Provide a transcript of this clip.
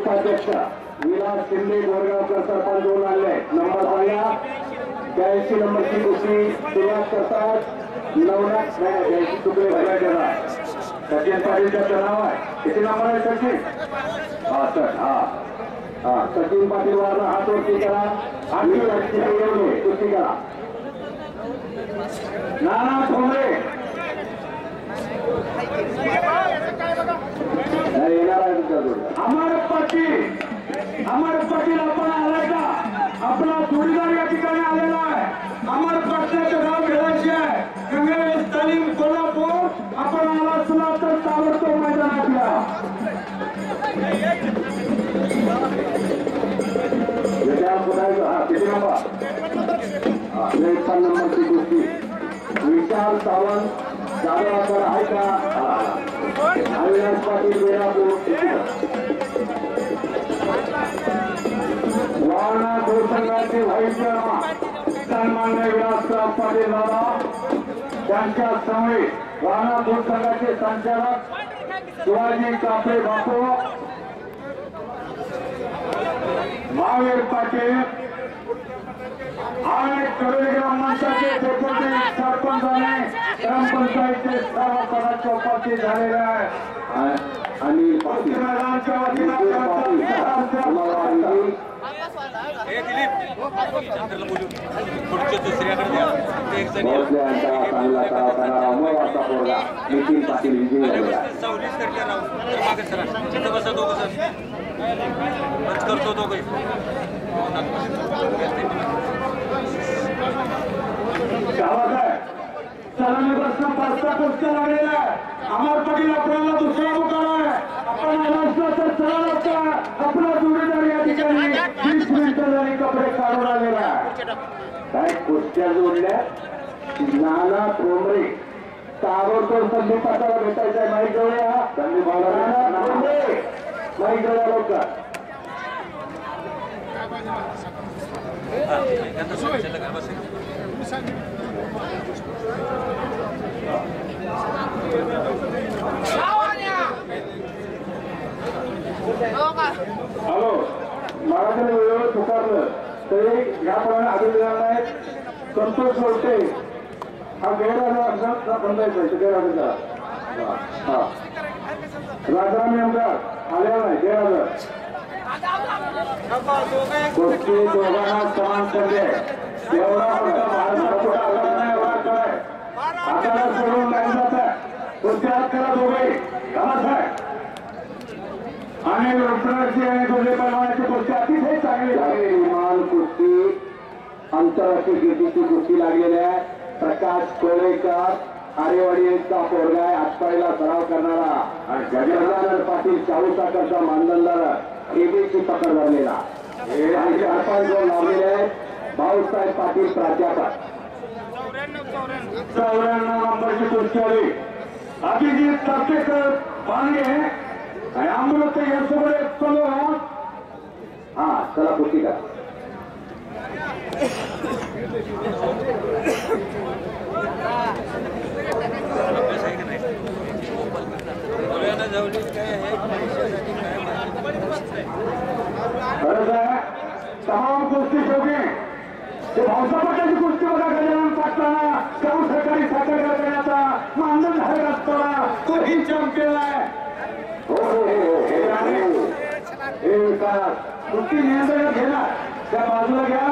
उपाध्यक्ष विलास शिंदे गोरगावकर सरपंच होऊन आले. नंबर सांगा. 82 नंबरची कुस्ती सुरुवात करतात. नवनाथ नाही 82 तुकडे भरला करा. सचिन पाटीलचं नाव आहे. किती नंबर आहे सचिन? हा सर. हा सचिन पाटील वाला हात वरती करा. आणि कुस्ती करा. नाना ठोंबरे येणार आहे तुमच्याजवळ. अमर पाटील आपण आलाय का? आपला जोडीदार या ठिकाणी आलेला आहे. अमर पाटलाचं नाव घेण्याचे आहे. गंगावेस तालीम कोल्हापूर. आपण आला असला तर ताबडतोब मैदानात या. किती नंबर? 53 नंबरची कुस्ती विशाल सावंत जाधवाकर आहे का? अविनाश पाटील वेळापूर. वारणा दूरसंघाचे व्हाईस चेअरमन सन्मान्य विलासराव पाटील दादा त्यांच्या समवेत वारणा दूरसंघाचे संचालक शिवाजी कापडे बापू, महावीर पाटील आणि कडोली ग्रामपंचायतचे डेप्युटी सरपंच आणि ग्रामपंचायतचे सर्व पदाधिकारी उपस्थित झालेले आहे. आणि मैदानाच्या वतीनं चांगला सराव करणारा उमेदवारचा पोरगा नितीन पाटील विजयी झालेला आहे. सरांनी प्रश्न 5चा कुस्त्या लागलेला आहे. अमर पाटील आपल्याला दुसरा मुकाम आहे. आपण आला असला तर सरळ असता आपला जोडीदार या ठिकाणी 20 मिनिटं झाली कपडे काढून आलेला आहे. काय कुस्त्या जोडल्या. नाना ठोंबरे ताबडतोब संदीप पाटाला भेटायचं आहे. माहीत जवळ संदीप माहीत जवळ लवकर. हॅलो मराठीने वेळेवर पुकारलं तरी याप्रमाणे अभिनंदन आहेत. संतोष लोटे हा गैरहजर बंदायचा गैरहजर. हा राजाराम नेमकार आलेला नाही गैरहजर. गोष्टी दोघांना समान करते. एवढा मोठा हाताला सोडून नाही जात आहे. कुस्ती हात करा दोघे घालाच आहे. आणि रोपणाची आणि दोघे बनवण्याची कुस्ती अतिशय चांगली झाली. विमान कुस्ती आंतरराष्ट्रीय कीर्तीची कुस्ती लागलेली आहे. प्रकाश कोळेकर आरेवाडीचा पोरगा आहे. आजपाळीला सराव करणारा आणि गजानन पाटील शाहू साखरचा मानधनदार एबीसी पकड धरलेला आणि 4-5 जण लावलेले आहेत. भाऊसाहेब पाटील प्राध्यापक. 94 नंबरची कुस्ती आली. अभिजित तर्केकर पांगे आणि अमृत यांच्याकडे चलो. हा चला कुस्ती करा. खरंच आहे तमाम कुस्ती शोके ते भाऊसाहेबांची कुस्ती बघा. गजानन पाटलांना शाहू सरकारी साखर कारखान्याचा मानधनधारक असताना तोही चॅम्पियन आहे. हो हे विकास कुस्ती नियंत्रणात घेणार. त्या बाजूला घ्या.